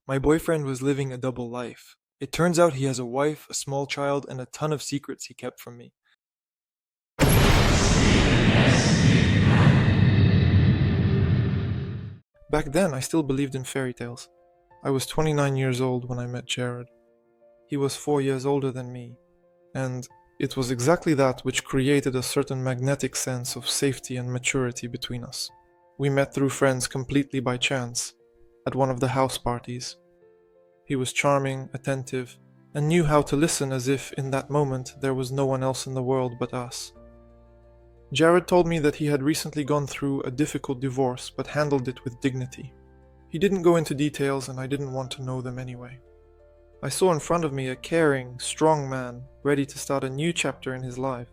My boyfriend was living a double life. It turns out he has a wife, a small child, and a ton of secrets he kept from me. Back then, I still believed in fairy tales. I was 29 years old when I met Jared. He was 4 years older than me, and it was exactly that which created a certain magnetic sense of safety and maturity between us. We met through friends completely by chance, at one of the house parties. He was charming, attentive, and knew how to listen as if in that moment there was no one else in the world but us. Jared told me that he had recently gone through a difficult divorce but handled it with dignity. He didn't go into details and I didn't want to know them anyway. I saw in front of me a caring, strong man ready to start a new chapter in his life.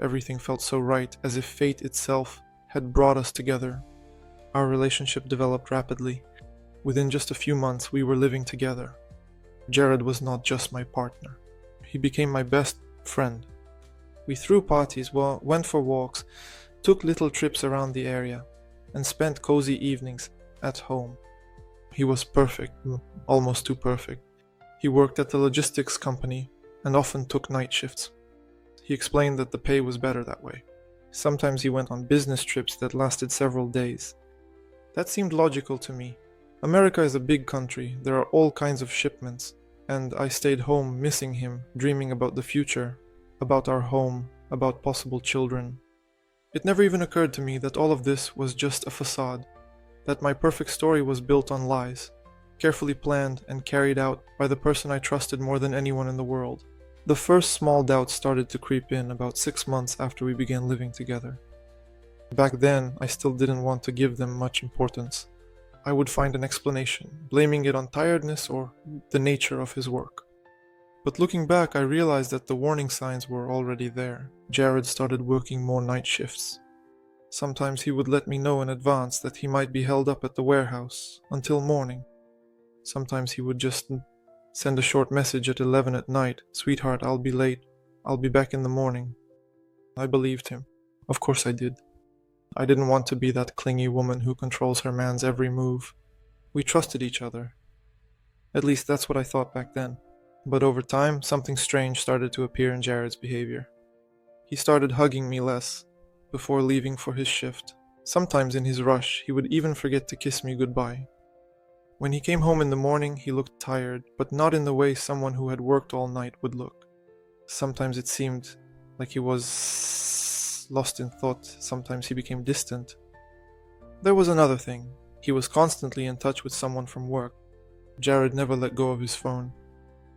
Everything felt so right, as if fate itself had brought us together. Our relationship developed rapidly. Within just a few months, we were living together. Jared was not just my partner. He became my best friend. We threw parties, went for walks, took little trips around the area, and spent cozy evenings at home. He was perfect, almost too perfect. He worked at the logistics company and often took night shifts. He explained that the pay was better that way. Sometimes he went on business trips that lasted several days. That seemed logical to me. America is a big country, there are all kinds of shipments, and I stayed home missing him, dreaming about the future, about our home, about possible children. It never even occurred to me that all of this was just a facade, that my perfect story was built on lies, carefully planned and carried out by the person I trusted more than anyone in the world. The first small doubts started to creep in about 6 months after we began living together. Back then, I still didn't want to give them much importance. I would find an explanation, blaming it on tiredness or the nature of his work. But looking back, I realized that the warning signs were already there. Jared started working more night shifts. Sometimes he would let me know in advance that he might be held up at the warehouse until morning. Sometimes he would just send a short message at 11 at night, "Sweetheart, I'll be late. I'll be back in the morning." I believed him. Of course I did. I didn't want to be that clingy woman who controls her man's every move. We trusted each other. At least that's what I thought back then. But over time, something strange started to appear in Jared's behavior. He started hugging me less before leaving for his shift. Sometimes in his rush, he would even forget to kiss me goodbye. When he came home in the morning, he looked tired, but not in the way someone who had worked all night would look. Sometimes it seemed like he was lost in thought, sometimes he became distant. There was another thing. He was constantly in touch with someone from work. Jared never let go of his phone.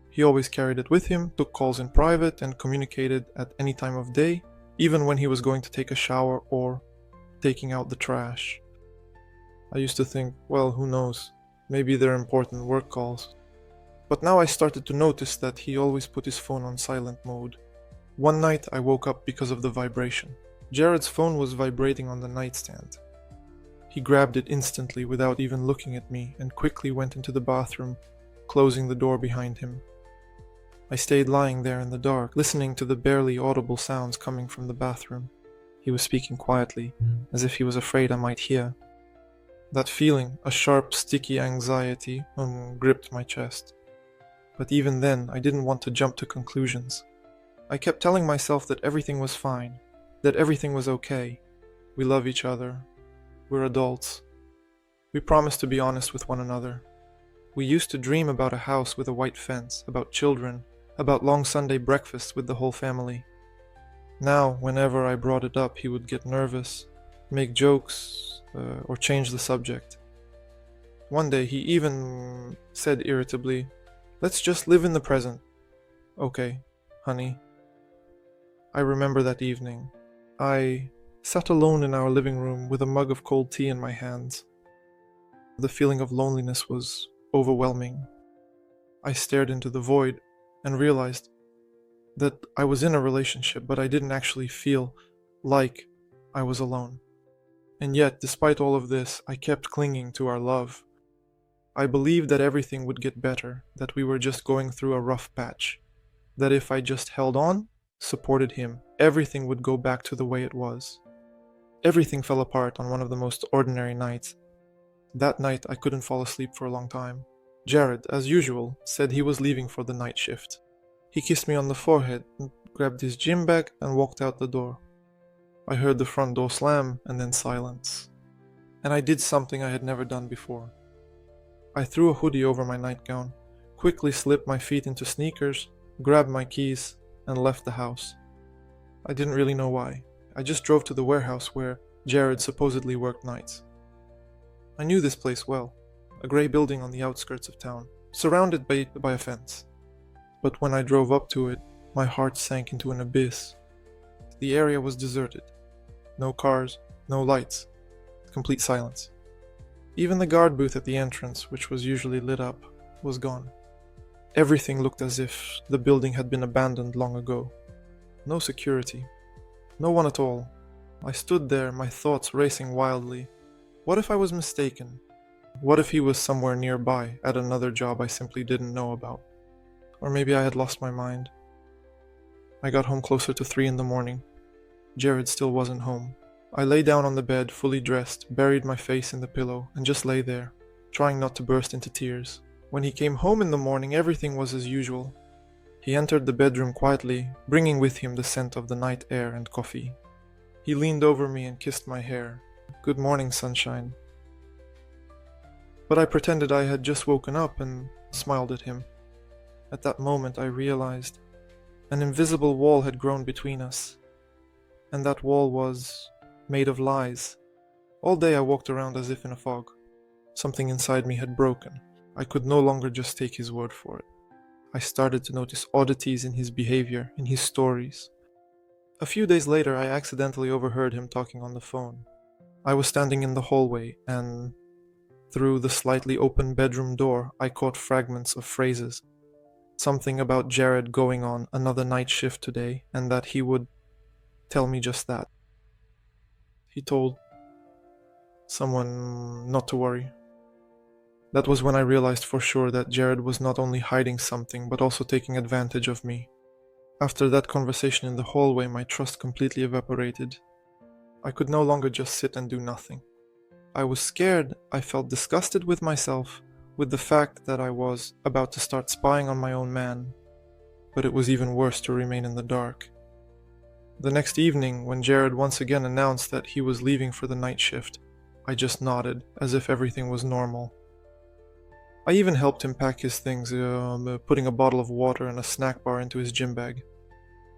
He always carried it with him, took calls in private, and communicated at any time of day, even when he was going to take a shower or taking out the trash. I used to think, well, who knows, maybe they're important work calls. But now I started to notice that he always put his phone on silent mode. One night I woke up because of the vibration. Jared's phone was vibrating on the nightstand. He grabbed it instantly without even looking at me and quickly went into the bathroom, closing the door behind him. I stayed lying there in the dark, listening to the barely audible sounds coming from the bathroom. He was speaking quietly, as if he was afraid I might hear. That feeling, a sharp, sticky anxiety, gripped my chest. But even then, I didn't want to jump to conclusions. I kept telling myself that everything was fine, that everything was okay. We love each other. We're adults. We promised to be honest with one another. We used to dream about a house with a white fence, about children, about long Sunday breakfasts with the whole family. Now, whenever I brought it up, he would get nervous, make jokes, or change the subject. One day he even said irritably, "Let's just live in the present." "Okay, honey." I remember that evening. I sat alone in our living room with a mug of cold tea in my hands. The feeling of loneliness was overwhelming. I stared into the void and realized that I was in a relationship, but I didn't actually feel like I was alone. And yet, despite all of this, I kept clinging to our love. I believed that everything would get better, that we were just going through a rough patch, that if I just held on, supported him, everything would go back to the way it was. Everything fell apart on one of the most ordinary nights. That night, I couldn't fall asleep for a long time. Jared, as usual, said he was leaving for the night shift. He kissed me on the forehead, grabbed his gym bag, and walked out the door. I heard the front door slam and then silence. And I did something I had never done before. I threw a hoodie over my nightgown, quickly slipped my feet into sneakers, grabbed my keys, and left the house. I didn't really know why. I just drove to the warehouse where Jared supposedly worked nights. I knew this place well, a grey building on the outskirts of town, surrounded by a fence. But when I drove up to it, my heart sank into an abyss. The area was deserted. No cars, no lights, complete silence. Even the guard booth at the entrance, which was usually lit up, was gone. Everything looked as if the building had been abandoned long ago. No security. No one at all. I stood there, my thoughts racing wildly. What if I was mistaken? What if he was somewhere nearby, at another job I simply didn't know about? Or maybe I had lost my mind. I got home closer to 3 in the morning. Jared still wasn't home. I lay down on the bed, fully dressed, buried my face in the pillow, and just lay there, trying not to burst into tears. When he came home in the morning, everything was as usual. He entered the bedroom quietly, bringing with him the scent of the night air and coffee. He leaned over me and kissed my hair. "Good morning, sunshine." But I pretended I had just woken up and smiled at him. At that moment I realized an invisible wall had grown between us. And that wall was made of lies. All day I walked around as if in a fog. Something inside me had broken. I could no longer just take his word for it. I started to notice oddities in his behavior, in his stories. A few days later, I accidentally overheard him talking on the phone. I was standing in the hallway, and through the slightly open bedroom door, I caught fragments of phrases. Something about Jared going on another night shift today, and that he would tell me just that. He told someone not to worry. That was when I realized for sure that Jared was not only hiding something, but also taking advantage of me. After that conversation in the hallway, my trust completely evaporated. I could no longer just sit and do nothing. I was scared. I felt disgusted with myself, with the fact that I was about to start spying on my own man. But it was even worse to remain in the dark. The next evening, when Jared once again announced that he was leaving for the night shift, I just nodded, as if everything was normal. I even helped him pack his things, putting a bottle of water and a snack bar into his gym bag.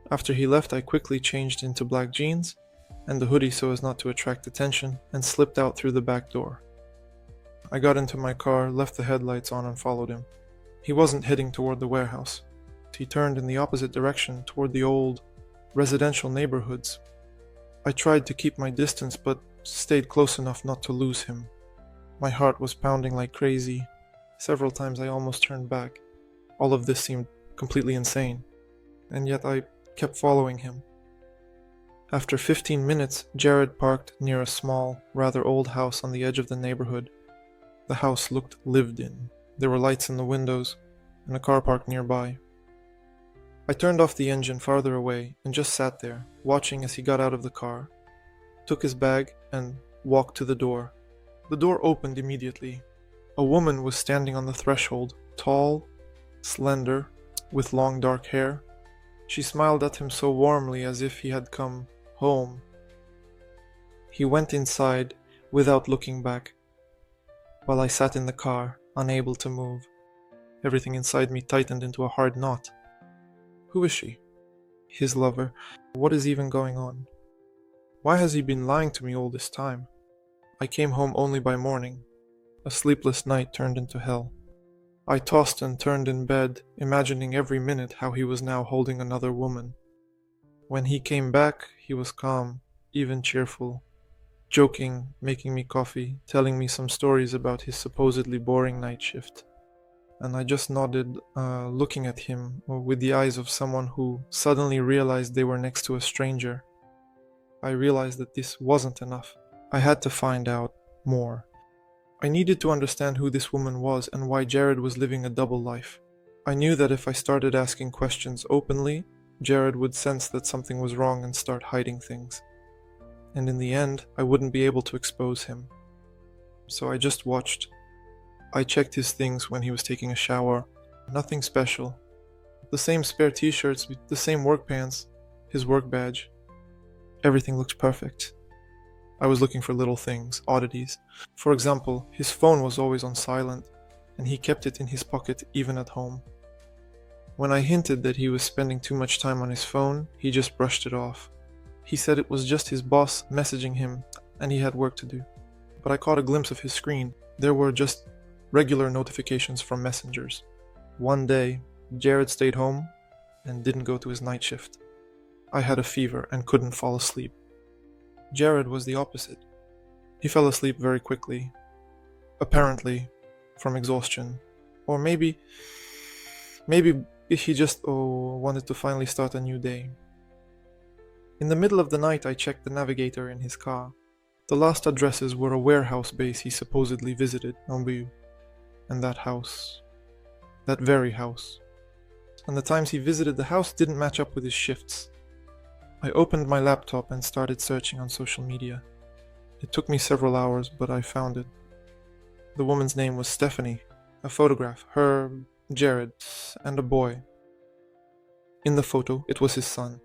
After he left, I quickly changed into black jeans and the hoodie so as not to attract attention, and slipped out through the back door. I got into my car, left the headlights on, and followed him. He wasn't heading toward the warehouse. He turned in the opposite direction, toward the old, residential neighborhoods. I tried to keep my distance, but stayed close enough not to lose him. My heart was pounding like crazy. Several times I almost turned back. All of this seemed completely insane, and yet I kept following him. After 15 minutes, Jared parked near a small, rather old house on the edge of the neighborhood. The house looked lived in. There were lights in the windows, and a car parked nearby. I turned off the engine farther away and just sat there, watching as he got out of the car, took his bag, and walked to the door. The door opened immediately. A woman was standing on the threshold, tall, slender, with long dark hair. She smiled at him so warmly as if he had come home. He went inside without looking back, while I sat in the car, unable to move. Everything inside me tightened into a hard knot. Who is she? His lover. What is even going on? Why has he been lying to me all this time? I came home only by morning. A sleepless night turned into hell. I tossed and turned in bed, imagining every minute how he was now holding another woman. When he came back, he was calm, even cheerful, joking, making me coffee, telling me some stories about his supposedly boring night shift. And I just nodded, looking at him with the eyes of someone who suddenly realized they were next to a stranger. I realized that this wasn't enough. I had to find out more. I needed to understand who this woman was and why Jared was living a double life. I knew that if I started asking questions openly, Jared would sense that something was wrong and start hiding things. And in the end, I wouldn't be able to expose him. So I just watched. I checked his things when he was taking a shower. Nothing special. The same spare t-shirts, the same work pants, his work badge. Everything looked perfect. I was looking for little things, oddities. For example, his phone was always on silent, and he kept it in his pocket even at home. When I hinted that he was spending too much time on his phone, he just brushed it off. He said it was just his boss messaging him and he had work to do. But I caught a glimpse of his screen. There were just regular notifications from messengers. One day, Jared stayed home and didn't go to his night shift. I had a fever and couldn't fall asleep. Jared was the opposite. He fell asleep very quickly, apparently from exhaustion. Or maybe he just wanted to finally start a new day. In the middle of the night, I checked the navigator in his car. The last addresses were a warehouse base he supposedly visited on Wii. And that house. That very house. And the times he visited the house didn't match up with his shifts. I opened my laptop and started searching on social media. It took me several hours, but I found it. The woman's name was Stephanie. A photograph, her, Jared, and a boy. In the photo, it was his son.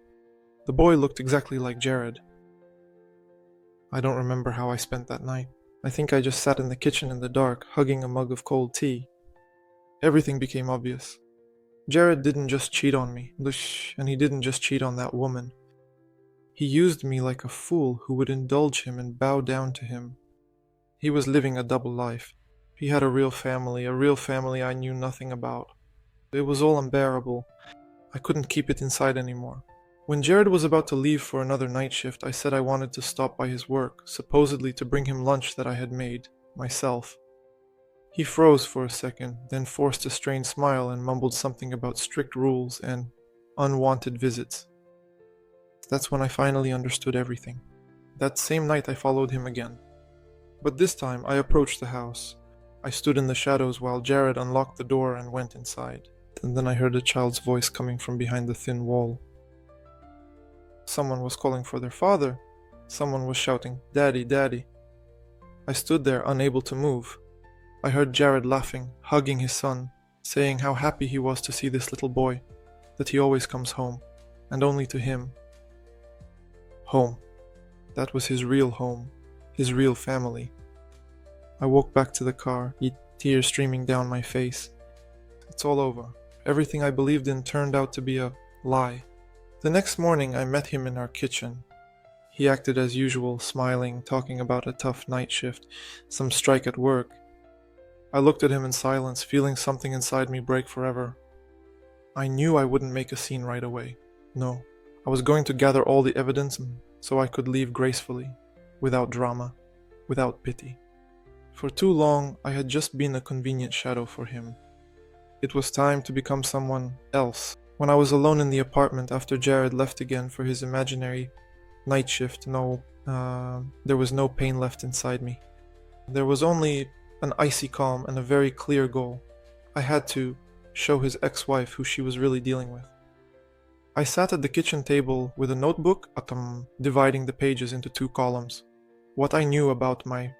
The boy looked exactly like Jared. I don't remember how I spent that night. I think I just sat in the kitchen in the dark, hugging a mug of cold tea. Everything became obvious. Jared didn't just cheat on me, and he didn't just cheat on that woman. He used me like a fool who would indulge him and bow down to him. He was living a double life. He had a real family I knew nothing about. It was all unbearable. I couldn't keep it inside anymore. When Jared was about to leave for another night shift, I said I wanted to stop by his work, supposedly to bring him lunch that I had made, myself. He froze for a second, then forced a strained smile and mumbled something about strict rules and unwanted visits. That's when I finally understood everything. That same night I followed him again. But this time I approached the house. I stood in the shadows while Jared unlocked the door and went inside. And then I heard a child's voice coming from behind the thin wall. Someone was calling for their father. Someone was shouting, "Daddy, Daddy." I stood there, unable to move. I heard Jared laughing, hugging his son, saying how happy he was to see this little boy, that he always comes home, and only to him. Home. That was his real home, his real family. I walked back to the car, tears streaming down my face. It's all over. Everything I believed in turned out to be a lie. The next morning I met him in our kitchen. He acted as usual, smiling, talking about a tough night shift, some strike at work. I looked at him in silence, feeling something inside me break forever. I knew I wouldn't make a scene right away. No, I was going to gather all the evidence so I could leave gracefully, without drama, without pity. For too long, I had just been a convenient shadow for him. It was time to become someone else. When I was alone in the apartment after Jared left again for his imaginary night shift, there was no pain left inside me. There was only an icy calm and a very clear goal. I had to show his ex-wife who she was really dealing with. I sat at the kitchen table with a notebook, dividing the pages into 2 columns. What I knew about my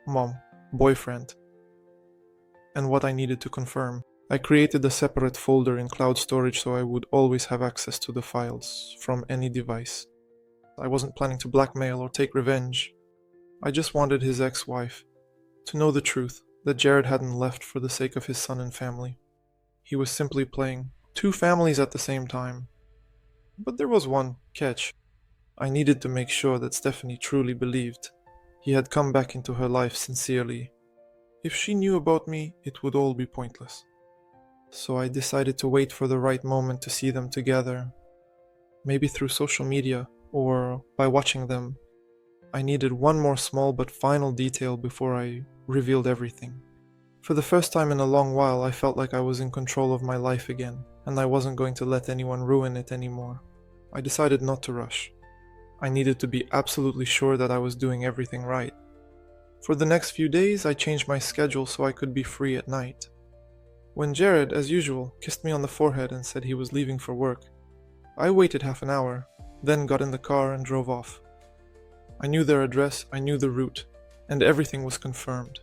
boyfriend, and what I needed to confirm. I created a separate folder in cloud storage so I would always have access to the files from any device. I wasn't planning to blackmail or take revenge. I just wanted his ex-wife to know the truth, that Jared hadn't left for the sake of his son and family. He was simply playing 2 families at the same time. But there was one catch. I needed to make sure that Stephanie truly believed he had come back into her life sincerely. If she knew about me, it would all be pointless. So I decided to wait for the right moment to see them together. Maybe through social media, or by watching them. I needed one more small but final detail before I revealed everything. For the first time in a long while, I felt like I was in control of my life again, and I wasn't going to let anyone ruin it anymore. I decided not to rush. I needed to be absolutely sure that I was doing everything right. For the next few days, I changed my schedule so I could be free at night. When Jared, as usual, kissed me on the forehead and said he was leaving for work, I waited half an hour, then got in the car and drove off. I knew their address, I knew the route, and everything was confirmed.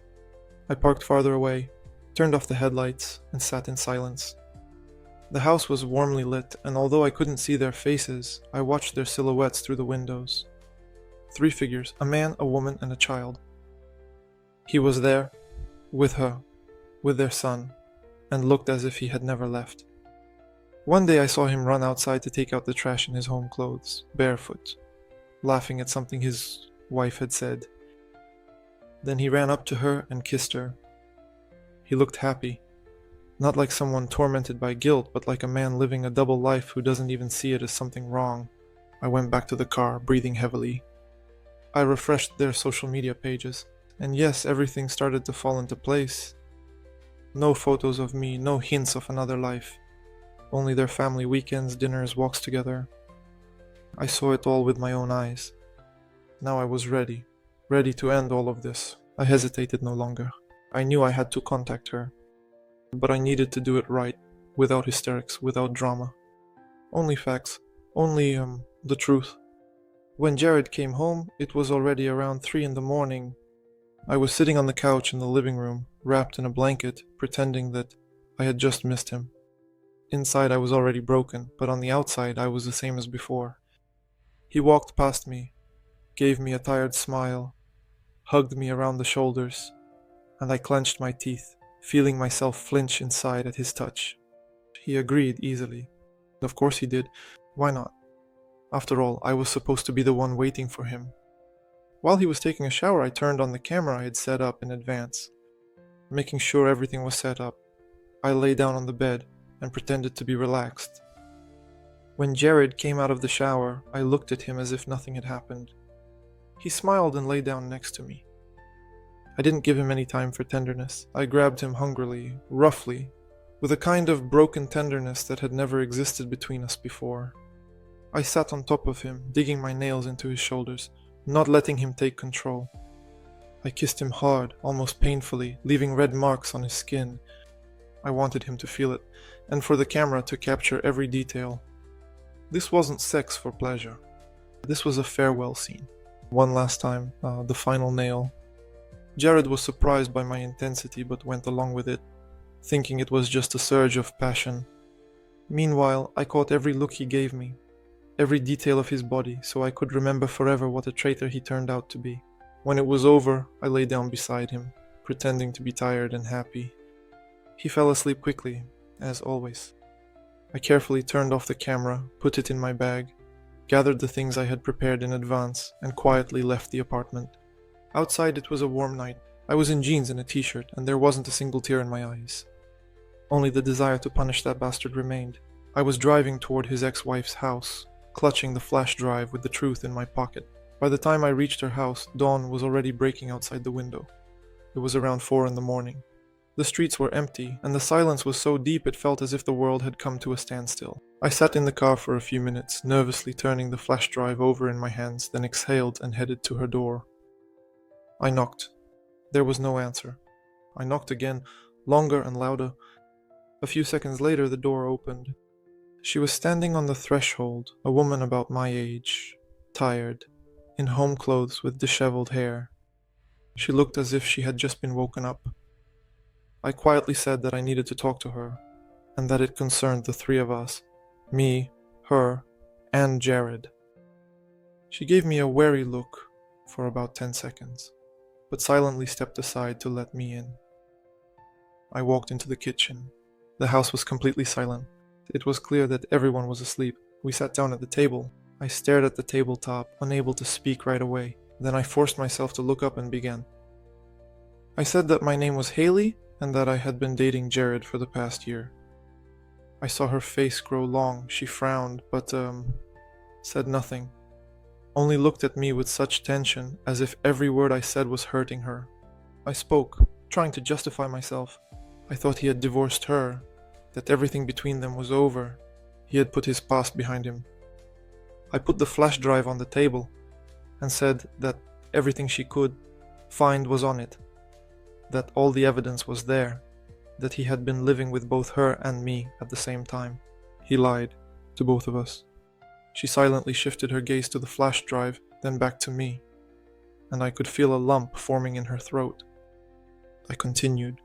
I parked farther away, turned off the headlights, and sat in silence. The house was warmly lit, and although I couldn't see their faces, I watched their silhouettes through the windows. 3 figures, a man, a woman, and a child. He was there, with her, with their son, and looked as if he had never left. One day I saw him run outside to take out the trash in his home clothes, barefoot, laughing at something his wife had said. Then he ran up to her and kissed her. He looked happy, not like someone tormented by guilt, but like a man living a double life who doesn't even see it as something wrong. I went back to the car, breathing heavily. I refreshed their social media pages, and yes, everything started to fall into place. No photos of me, no hints of another life. Only their family weekends, dinners, walks together. I saw it all with my own eyes. Now I was ready to end all of this. I hesitated no longer. I knew I had to contact her, but I needed to do it right, without hysterics, without drama. Only facts, only the truth. When Jared came home, it was already around 3 in the morning. I was sitting on the couch in the living room, wrapped in a blanket, pretending that I had just missed him. Inside I was already broken, but on the outside I was the same as before. He walked past me, gave me a tired smile, hugged me around the shoulders, and I clenched my teeth, feeling myself flinch inside at his touch. He agreed easily. Of course he did. Why not? After all, I was supposed to be the one waiting for him. While he was taking a shower, I turned on the camera I had set up in advance. Making sure everything was set up, I lay down on the bed and pretended to be relaxed. When Jared came out of the shower, I looked at him as if nothing had happened. He smiled and lay down next to me. I didn't give him any time for tenderness. I grabbed him hungrily, roughly, with a kind of broken tenderness that had never existed between us before. I sat on top of him, digging my nails into his shoulders, not letting him take control. I kissed him hard, almost painfully, leaving red marks on his skin. I wanted him to feel it, and for the camera to capture every detail. This wasn't sex for pleasure. This was a farewell scene. One last time, the final nail. Jared was surprised by my intensity but went along with it, thinking it was just a surge of passion. Meanwhile, I caught every look he gave me, every detail of his body, so I could remember forever what a traitor he turned out to be. When it was over, I lay down beside him, pretending to be tired and happy. He fell asleep quickly, as always. I carefully turned off the camera, put it in my bag, gathered the things I had prepared in advance, and quietly left the apartment. Outside it was a warm night. I was in jeans and a t-shirt, and there wasn't a single tear in my eyes. Only the desire to punish that bastard remained. I was driving toward his ex-wife's house, clutching the flash drive with the truth in my pocket. By the time I reached her house, dawn was already breaking outside the window. It was around 4 in the morning. The streets were empty, and the silence was so deep it felt as if the world had come to a standstill. I sat in the car for a few minutes, nervously turning the flash drive over in my hands, then exhaled and headed to her door. I knocked. There was no answer. I knocked again, longer and louder. A few seconds later, the door opened. She was standing on the threshold, a woman about my age, tired, in home clothes with disheveled hair. She looked as if she had just been woken up. I quietly said that I needed to talk to her, and that it concerned the 3 of us, me, her, and Jared. She gave me a wary look for about 10 seconds, but silently stepped aside to let me in. I walked into the kitchen. The house was completely silent. It was clear that everyone was asleep. We sat down at the table. I stared at the tabletop, unable to speak right away. Then I forced myself to look up and began. I said that my name was Haley and that I had been dating Jared for the past year. I saw her face grow long. She frowned, but said nothing. Only looked at me with such tension, as if every word I said was hurting her. I spoke, trying to justify myself. I thought he had divorced her, that everything between them was over. He had put his past behind him. I put the flash drive on the table and said that everything she could find was on it, that all the evidence was there, that he had been living with both her and me at the same time. He lied to both of us. She silently shifted her gaze to the flash drive, then back to me, and I could feel a lump forming in her throat. I continued.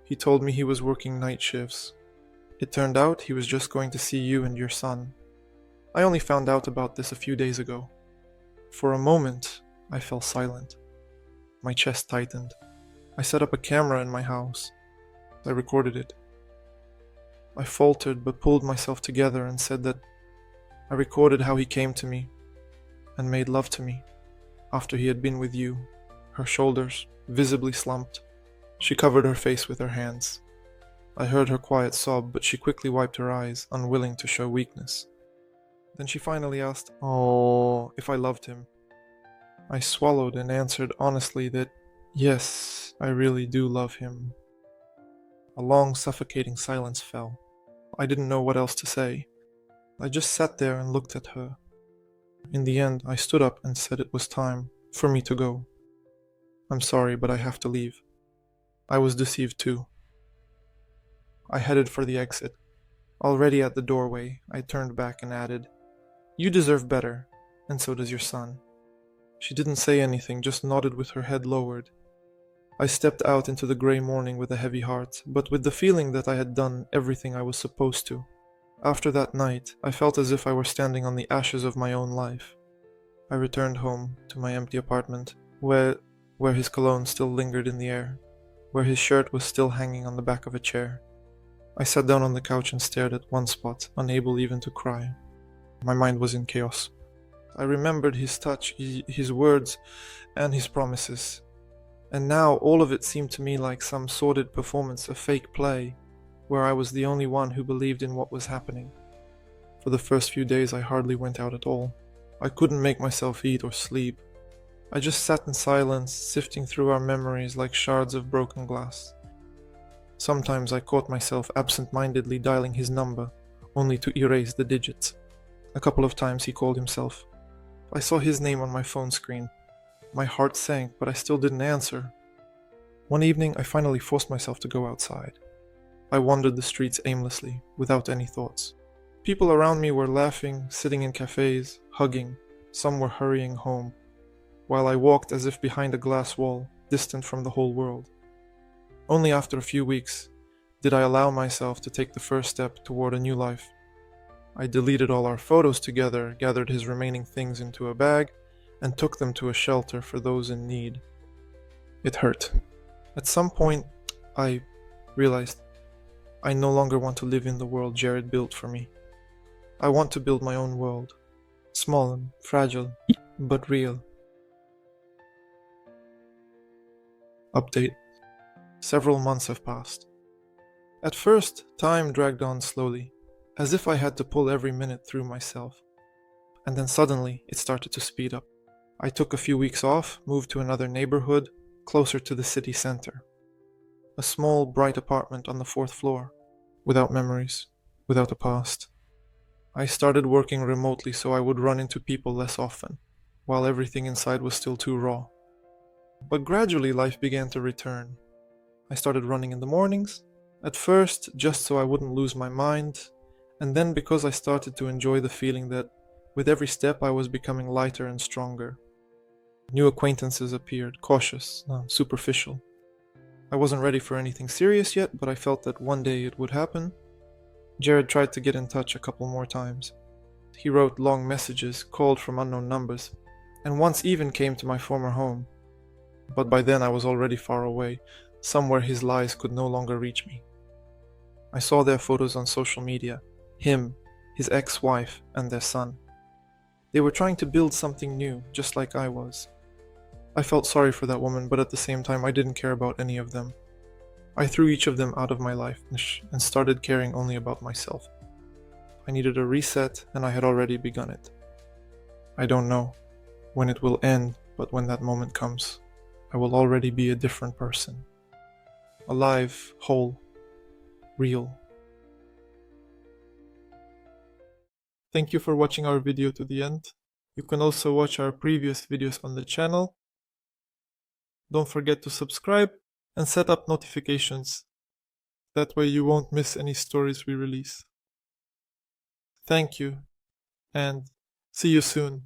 He told me he was working night shifts. It turned out he was just going to see you and your son. I only found out about this a few days ago. For a moment, I fell silent. My chest tightened. I set up a camera in my house. I recorded it. I faltered but pulled myself together and said that I recorded how he came to me and made love to me after he had been with you. Her shoulders visibly slumped. She covered her face with her hands. I heard her quiet sob, but she quickly wiped her eyes, unwilling to show weakness. Then she finally asked, "Oh, if I loved him." I swallowed and answered honestly that, yes, I really do love him. A long, suffocating silence fell. I didn't know what else to say. I just sat there and looked at her. In the end, I stood up and said it was time for me to go. "I'm sorry, but I have to leave. I was deceived too." I headed for the exit. Already at the doorway, I turned back and added, "You deserve better, and so does your son." She didn't say anything, just nodded with her head lowered. I stepped out into the grey morning with a heavy heart, but with the feeling that I had done everything I was supposed to. After that night, I felt as if I were standing on the ashes of my own life. I returned home to my empty apartment, where his cologne still lingered in the air, where his shirt was still hanging on the back of a chair. I sat down on the couch and stared at one spot, unable even to cry. My mind was in chaos. I remembered his touch, his words, and his promises. And now all of it seemed to me like some sordid performance, a fake play, where I was the only one who believed in what was happening. For the first few days I hardly went out at all. I couldn't make myself eat or sleep. I just sat in silence, sifting through our memories like shards of broken glass. Sometimes I caught myself absent-mindedly dialing his number, only to erase the digits. A couple of times he called himself. I saw his name on my phone screen. My heart sank, but I still didn't answer. One evening, I finally forced myself to go outside. I wandered the streets aimlessly, without any thoughts. People around me were laughing, sitting in cafes, hugging. Some were hurrying home, while I walked as if behind a glass wall, distant from the whole world. Only after a few weeks did I allow myself to take the first step toward a new life. I deleted all our photos together, gathered his remaining things into a bag, and took them to a shelter for those in need. It hurt. At some point, I realized I no longer want to live in the world Jared built for me. I want to build my own world. Small and fragile, but real. Update. Several months have passed. At first, time dragged on slowly, as if I had to pull every minute through myself. And then suddenly, it started to speed up. I took a few weeks off, moved to another neighborhood, closer to the city center. A small, bright apartment on the 4th floor, without memories, without a past. I started working remotely so I would run into people less often, while everything inside was still too raw. But gradually life began to return. I started running in the mornings, at first just so I wouldn't lose my mind, and then because I started to enjoy the feeling that with every step I was becoming lighter and stronger. New acquaintances appeared, cautious, superficial. I wasn't ready for anything serious yet, but I felt that one day it would happen. Jared tried to get in touch a couple more times. He wrote long messages, called from unknown numbers, and once even came to my former home. But by then I was already far away, somewhere his lies could no longer reach me. I saw their photos on social media, him, his ex-wife, and their son. They were trying to build something new, just like I was. I felt sorry for that woman, but at the same time I didn't care about any of them. I threw each of them out of my life and started caring only about myself. I needed a reset, and I had already begun it. I don't know when it will end, but when that moment comes, I will already be a different person. Alive, whole, real. Thank you for watching our video to the end. You can also watch our previous videos on the channel. Don't forget to subscribe and set up notifications. That way you won't miss any stories we release. Thank you, and see you soon.